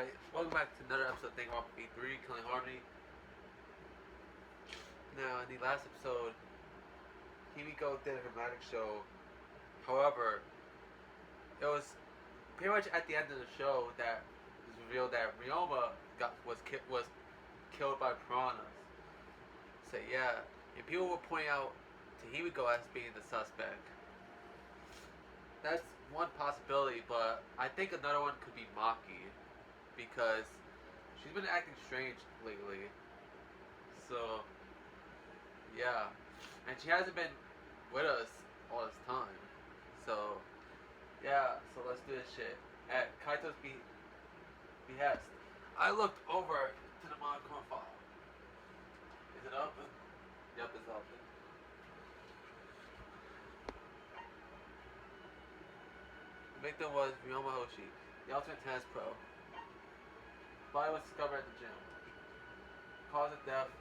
Hi, welcome back to another episode of Danganronpa V3, Killing Harmony. Now, in the last episode, Himiko did a dramatic show. However, it was pretty much at the end of the show that it was revealed that Ryoma was killed by piranhas. So yeah, and people were pointing out to Himiko as being the suspect. That's one possibility, but I think another one could be Maki, because she's been acting strange lately. So, yeah. And she hasn't been with us all this time. So, yeah, so let's do this shit. At Kaito's behest, I looked over to the Monochrome file. Is it open? Yep, it's open. The victim was Ryoma Hoshi, the ultimate tennis pro. Body was discovered at the gym. Cause of death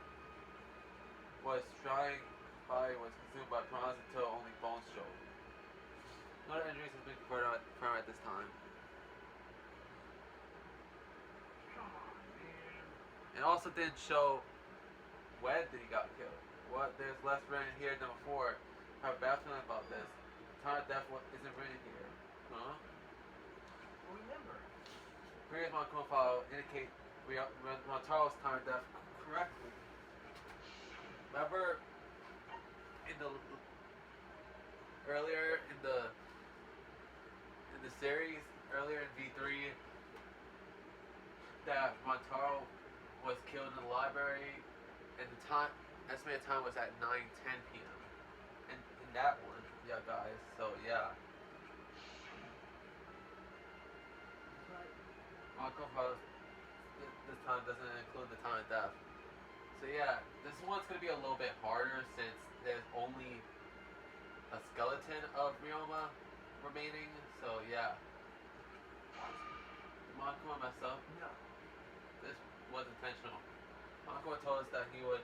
was drying. Body was consumed by piranhas until only bones showed. No other injuries have been confirmed at this time. And also didn't show when did he got killed. What there's less written here than before. I have a bad feeling about this. The time of death isn't written here. Huh? Remember. Previous Monochrome file indicate Montaro's time of death correctly. Remember earlier in the series, earlier in V3, that Montaro was killed in the library, and the estimated time was at 9:10 p.m. And in that one, yeah, guys. So yeah. Monochrome file this time doesn't include the time of death. So yeah, this one's gonna be a little bit harder since there's only a skeleton of Ryoma remaining. So yeah. Did Monokuma mess up? No. This was intentional. Monokuma told us that he wouldn't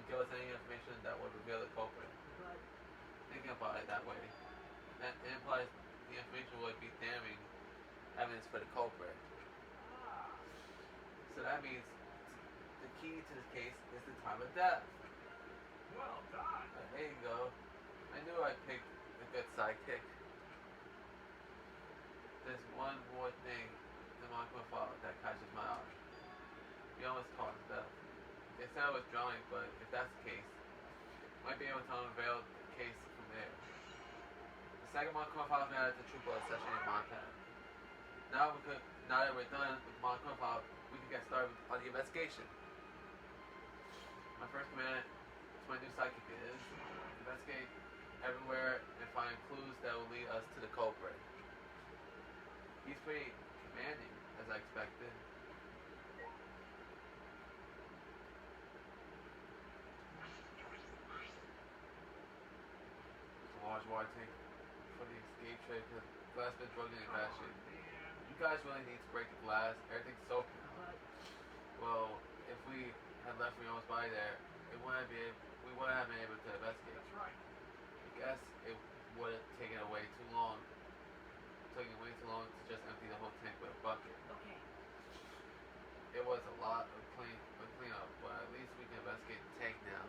give us any information that would reveal the culprit. But thinking about it that way, that implies the information would be damning evidence for the culprit. So that means the key to this case is the time of death. well done. There you go. I knew I picked a good sidekick. There's one more thing in Monokuma file that catches my eye. We almost caused death. They said I was drowning, but if that's the case, might be able to unveil the case from there. The second Monokuma file is added to True Blood session in Montana. Now that we're done with Monokuma file, we can get started on the investigation. My first command to my new psychic is investigate everywhere and find clues that will lead us to the culprit. He's pretty commanding, as I expected. It's a large water tank for the escape trade because glass been drugged in and crashing. You guys really need to break the glass. Everything's soaking. Well, if we had left Ryoma's body there, we wouldn't have been able to investigate. That's right. I guess it would have taken way too long to just empty the whole tank with a bucket. Okay. It was a lot of cleanup, but at least we can investigate the tank now.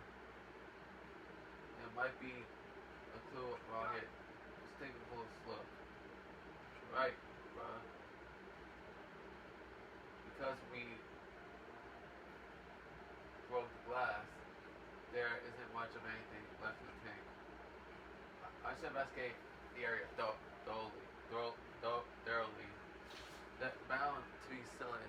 There might be a clue around here. Just take a close look. Right, bruh. Because we broke the glass, there isn't much of anything left in the tank. I should investigate the area thoroughly. That's bound to be sun.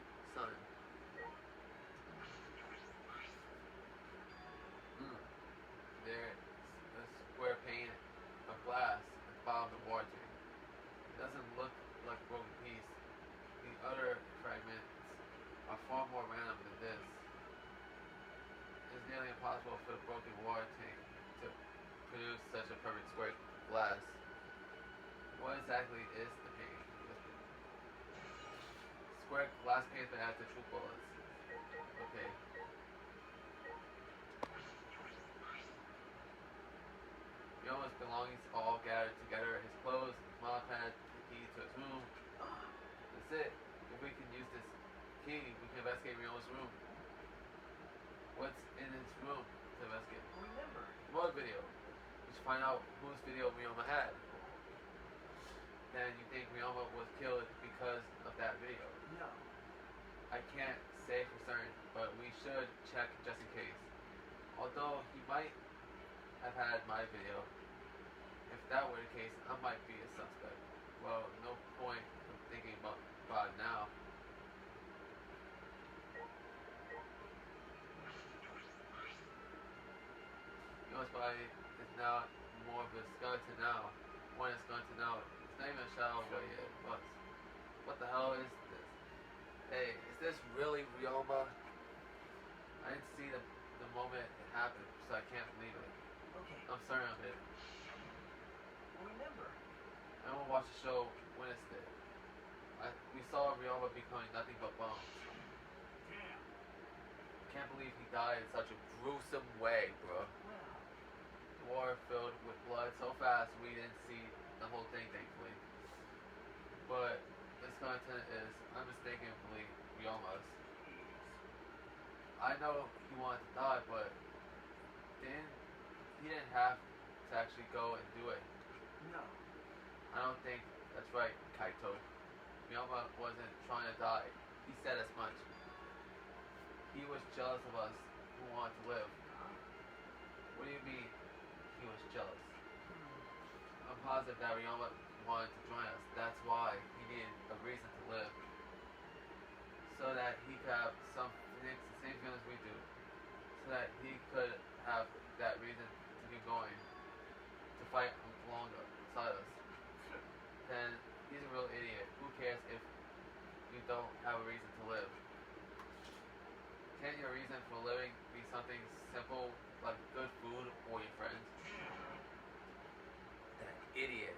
There's a square pane of glass at the bottom of the water tank. It doesn't look like a broken piece. The other fragments are far more random than this. It's nearly impossible for the broken water tank to produce such a perfect square glass. What exactly is the pane? Square glass pane has been added to true bullets. Okay. Ryoma's belongings all gathered together. His clothes, his mop pad, the key to his room. That's it. If we can use this investigate Ryoma's room. What's in his room to investigate? Remember. What video? You should find out whose video Ryoma had. Then you think Ryoma was killed because of that video. No. I can't say for certain, but we should check just in case. Although he might have had my video. If that were the case, I might be a suspect. Well, no point in thinking about it now. Ryoma's body is now more of a skeleton now. One is skeleton now. It's not even a shadow of what it was. What the hell is this? Hey, is this really Ryoma? I didn't see the moment it happened, so I can't believe it. Okay. I'm certain of it. Remember. I won't watch the show Wednesday. We saw Ryoma becoming nothing but bones. Damn. Can't believe he died in such a gruesome way, bro. Well. The water filled with blood so fast we didn't see the whole thing, thankfully. But this content is unmistakably Ryoma's. I know he wanted to die, but he didn't have to actually go and do it. No. I don't think that's right, Kaito. Ryoma wasn't trying to die. He said as much. He was jealous of us who wanted to live. What do you mean he was jealous? I'm positive that Ryoma wanted to join us. That's why he needed a reason to live. So that he could have the same feelings we do. So that he could have that reason to keep going. To fight alongside us. Then he's a real idiot. Who cares if you don't have a reason to live? Can't your reason for living be something simple like good food or your friends? That idiot.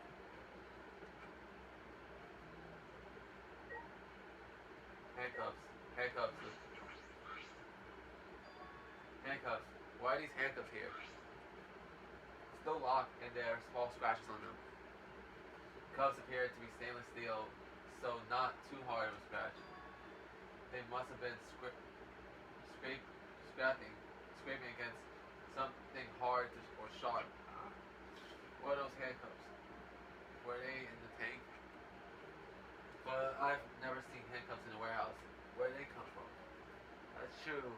Handcuffs. Handcuffs. Handcuffs. Why are these handcuffs here? Still locked and there are small scratches on them. Cuffs appear to be stainless steel, so not too hard of a scratch. They must have been scraping against something hard or sharp. What are those handcuffs? Were they in the tank? But I've never seen handcuffs in a warehouse. Where did they come from? That's true.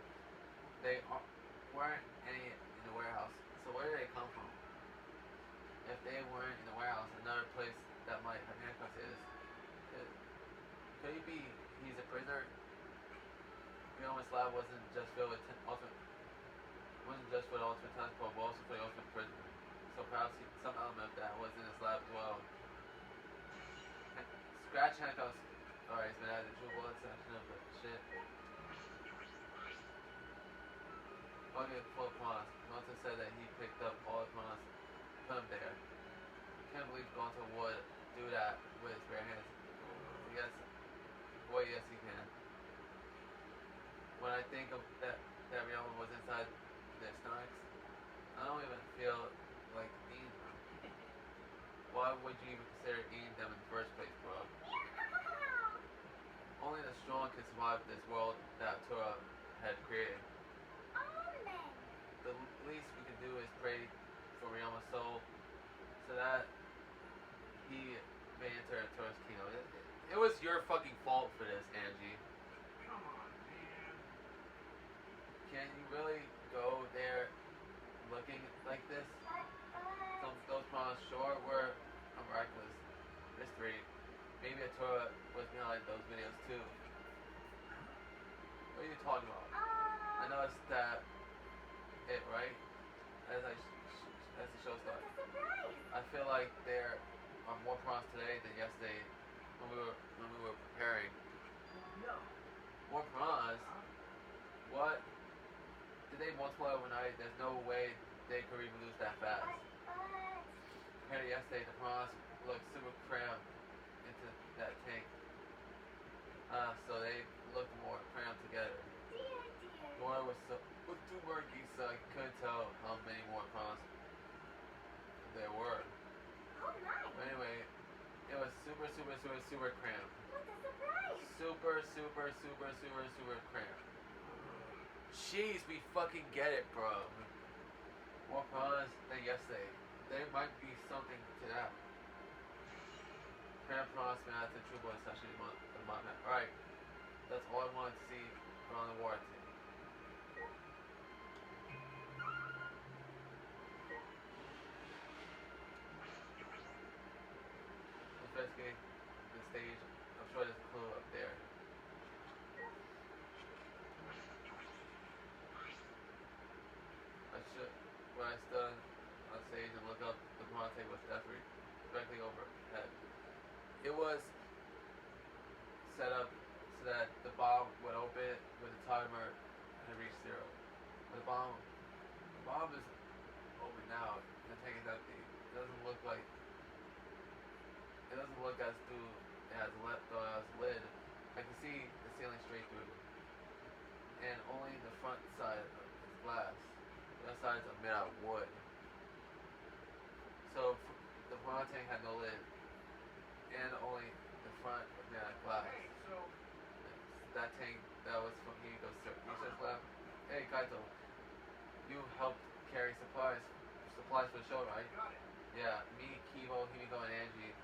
Weren't any in the warehouse. So where did they come from? If they weren't in the warehouse, another place that might have handcuffs is. Could it be he's a prisoner? Ryoma's lab wasn't just filled with ultimate tentacles, but also for the ultimate prisoner. So perhaps some element of that was in his lab as well. Scratch handcuffs. Alright, he's been added to a bullet section of the shit. Bucket full of prawns. Milton said that he picked up all the prawns, put them there. Can't believe going to wood do that with his bare hands. Yes, boy, yes he can. When I think of that Ryoma was inside their stomachs, I don't even feel like eating them. Why would you even consider eating them in the first place, bro? Only the strong can survive this world that Tora had created. The least we can do is pray for Ryoma's soul so that he may enter Tora's kingdom. It was your fucking fault for this, Angie. Come on, man. Can you really go there looking like this? Those prawns sure were a miraculous mystery. Maybe Tora was behind those videos too. What are you talking about? I noticed that right? As the show started. I feel like there are more prawns today than yesterday when we were preparing. No. More prawns? What? Did they multiply overnight? There's no way they could reproduce that fast. Compared to yesterday, the prawns looked super crammed into that tank. So they looked more crammed together. The water was too murky, so I couldn't tell how many more prawns there were. But anyway, it was super cramped. Super super cramped. Jeez, we fucking get it, bro. More prawns than yesterday. There might be something to that. Cramped prawns been at the True Boy session the month. Alright, that's all I wanted to see around the war team. Investigate the stage. I'm sure there's a clue up there. When I stood on stage and looked up, the Bronte was directly overhead. It was set up so that the bomb would open when the timer had reached zero. The bomb is open now. The tank is empty. It doesn't look as though it has a lid. I can see the ceiling straight through, and only the front side is glass. The other sides are made out of wood. So the front tank had no lid, and only the front was made out of glass. Hey, so That tank that was from Hiko's research lab. Hey Kaito, you helped carry supplies for the show, right? got it. Yeah, me, Kibo, Himiko, and Angie.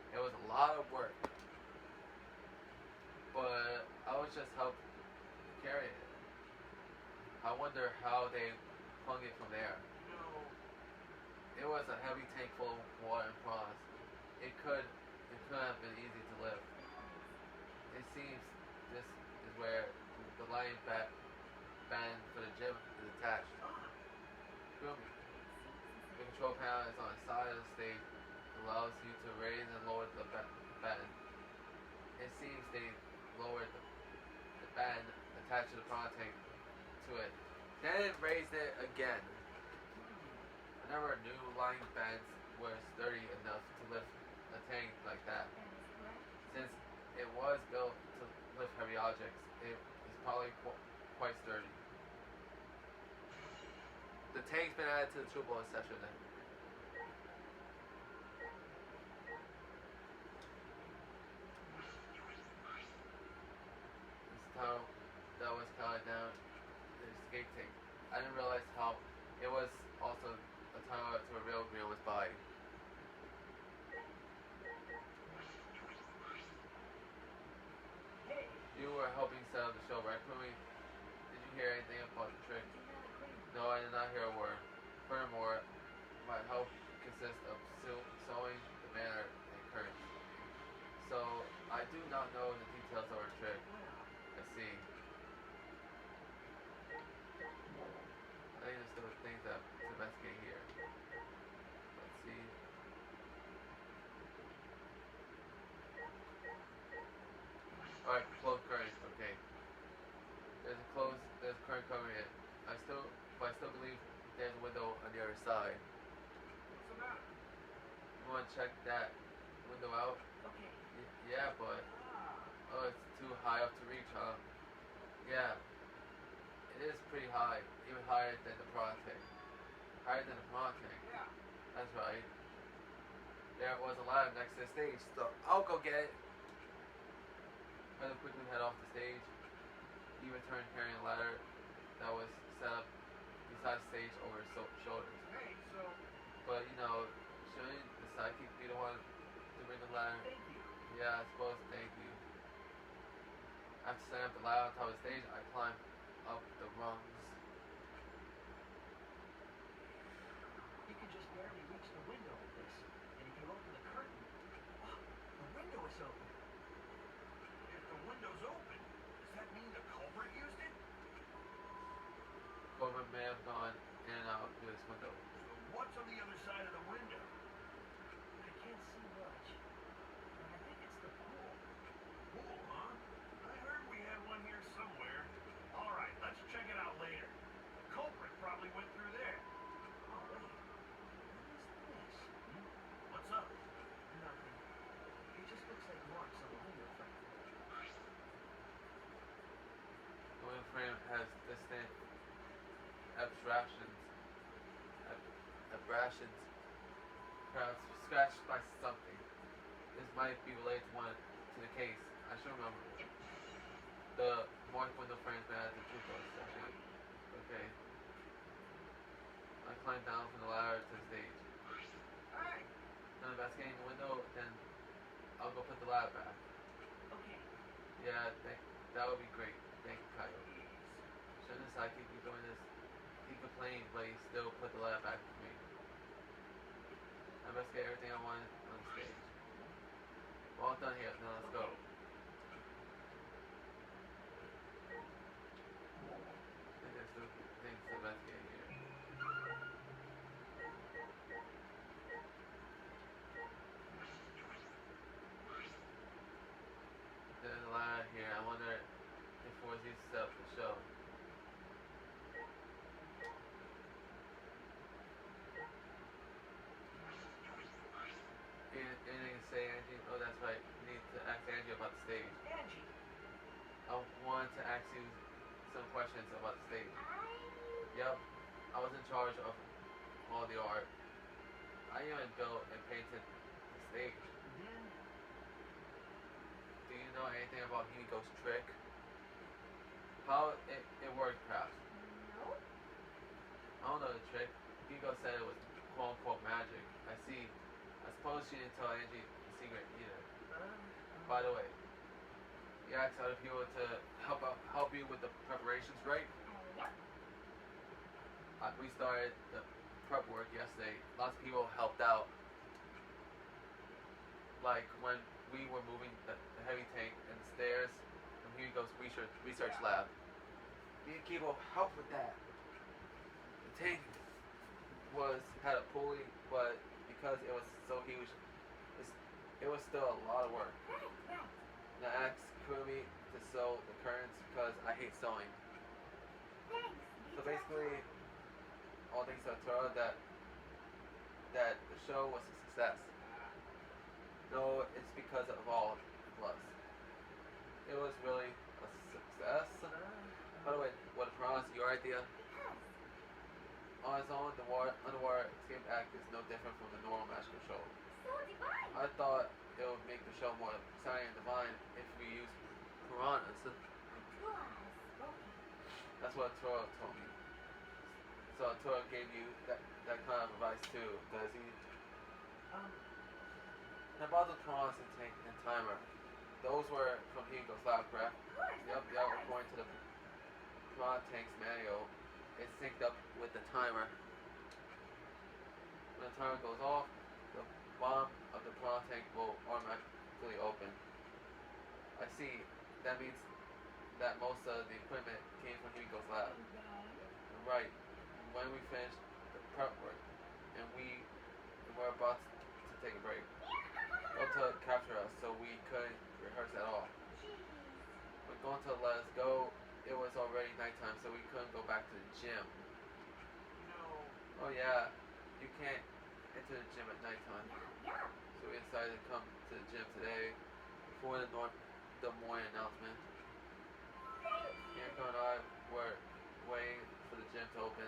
It was a lot of work, but I was just helped carry it. I wonder how they hung it from there. No. It was a heavy tank full of water and prawns. It could have been easy to lift. It seems this is where the lion band for the gym is attached. Feel me? The control panel is on the side of the stage. It allows you to raise and lower the band. It seems they lowered the band attached to the prawn tank to it. Then raised it again. I never knew lion bands were sturdy enough to lift a tank like that. Since it was built to lift heavy objects, it is probably quite sturdy. The tank's been added to the True Boy session then. This tunnel that was counted down the escape tank. I didn't realize how it was also a tunnel to a real realist body. Hey, You were helping set up the show, right, Kumi? Did you hear anything about the trick? No, I did not hear a word. Furthermore, my help consists of sewing the banner and curtains. So, I do not know the details of our trick. I see. I think there's still things to investigate here. Let's see. Alright, closed curtain. Okay. There's a curtain covering it. I still believe there's a window on the other side. what's the matter? You want to check that window out? Okay. Yeah, but Ah, it's too high up to reach, huh? Yeah, it is pretty high, even higher than the prawn tank. Higher than the prawn tank. yeah. That's right. There was a ladder next to the stage, so I'll go get it. Heather quickly head off the stage. He returned carrying a ladder that was set up beside the stage over his shoulders. Hey, so But shouldn't the sidekick be the one to bring the ladder? thank you. Yeah, I suppose. Thank you. After setting up the ladder on top of the stage, I climbed up the rungs. You can just barely reach the window with this, and if you open the curtain, the window is open. If the window's open, does that mean the culprit used it? Coleman may have gone in and out through this window. So what's on the other side of the window? I can't see much, but I think it's the pool. Pool, huh? I heard we had one here somewhere. All right, let's check it out later. The culprit probably went through there. Oh, wait. What is this? What's up? Nothing. It just looks like marks on the window frame. The window frame has distinct abrasions, perhaps scratched by something. This might be related to the case. I should remember. The Mark window frames man at the jukebox, I think. Okay. I climbed down from the ladder to the stage. Alright. Now investigating the window, then I'll go put the ladder back. Okay. Yeah, that would be great. Thank you, Kyle. Shouldn't the sidekick be doing this? He complained, but he still put the ladder back for me. I investigate everything I wanted on the stage. We're all done here, now let's go. I think there's still things to investigate here. There's a ladder here. I wonder if it was used to set up the show. Anything to say, Angie? Oh, that's right. You need to ask Angie about the stage. Angie. I wanted to ask you some questions about the stage. Yep, I was in charge of all the art. I even built and painted the stage. Then Do you know anything about Himiko's trick? How it worked, perhaps? No. I don't know the trick. Himiko said it was quote unquote magic. I see. I suppose she didn't tell Angie the secret either. By the way, you asked other people to help you with the preparations, right? Yep. We started the prep work yesterday. Lots of people helped out. Like when we were moving the heavy tank and the stairs from Himiko's research lab. These people helped with that. The tank had a pulley, but because it was so huge, it was still a lot of work. Right. And I asked Kumi to sew the curtains because I hate sewing. Thanks. So basically, all thanks to Tora that the show was a success. No, it's because of all of us. It was really a success. By the way, what a promise, your idea. Yes. On its own, the underwater escape act is no different from the normal magical show. So divine. I thought it would make the show more exciting and divine if we used piranhas. That's what Tora told me. So Tora gave you that kind of advice too, does he? And about the piranhas and timer, those were from Himiko's lab, correct? Yep, according to the piranha tank's manual, it's synced up with the timer. When the timer goes off, the bottom of the piranha tank will automatically open. I see. That means that most of the equipment came from Himiko's lab. Right. When we finished the prep work, and we're about to take a break. Ota captured us, so we couldn't rehearse at all. When going to let us go, it was already nighttime, so we couldn't go back to the gym. no. Oh yeah, you can't enter the gym at nighttime. Yeah. So we decided to come to the gym today before the morning announcement. Himiko and I were waiting for the gym to open.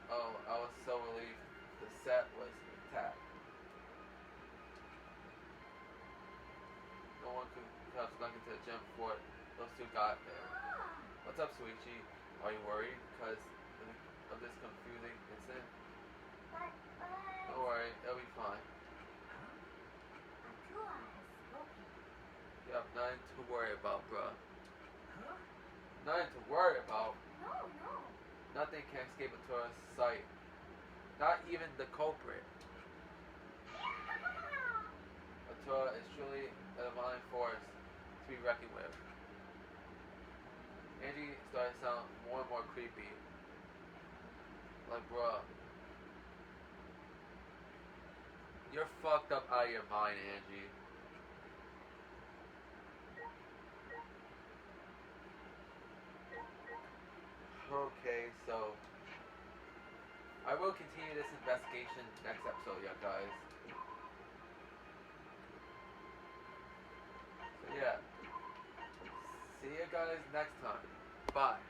Oh, I was so relieved the set was intact. No one could have snuck into the gym before those two got there. What's up, Suichi? Are you worried because of this confusing incident? But Don't worry, it'll be fine. Atua has spoken. You have nothing to worry about, bruh. Huh? Nothing to worry about. No. Nothing can escape Atura's sight. Not even the culprit. Atura is truly a divine force to be reckoned with. Angie started to sound more and more creepy. Like, bruh. You're fucked up out of your mind, Angie. Okay, so I will continue this investigation next episode, yeah, guys. So yeah, see you guys next time. Bye.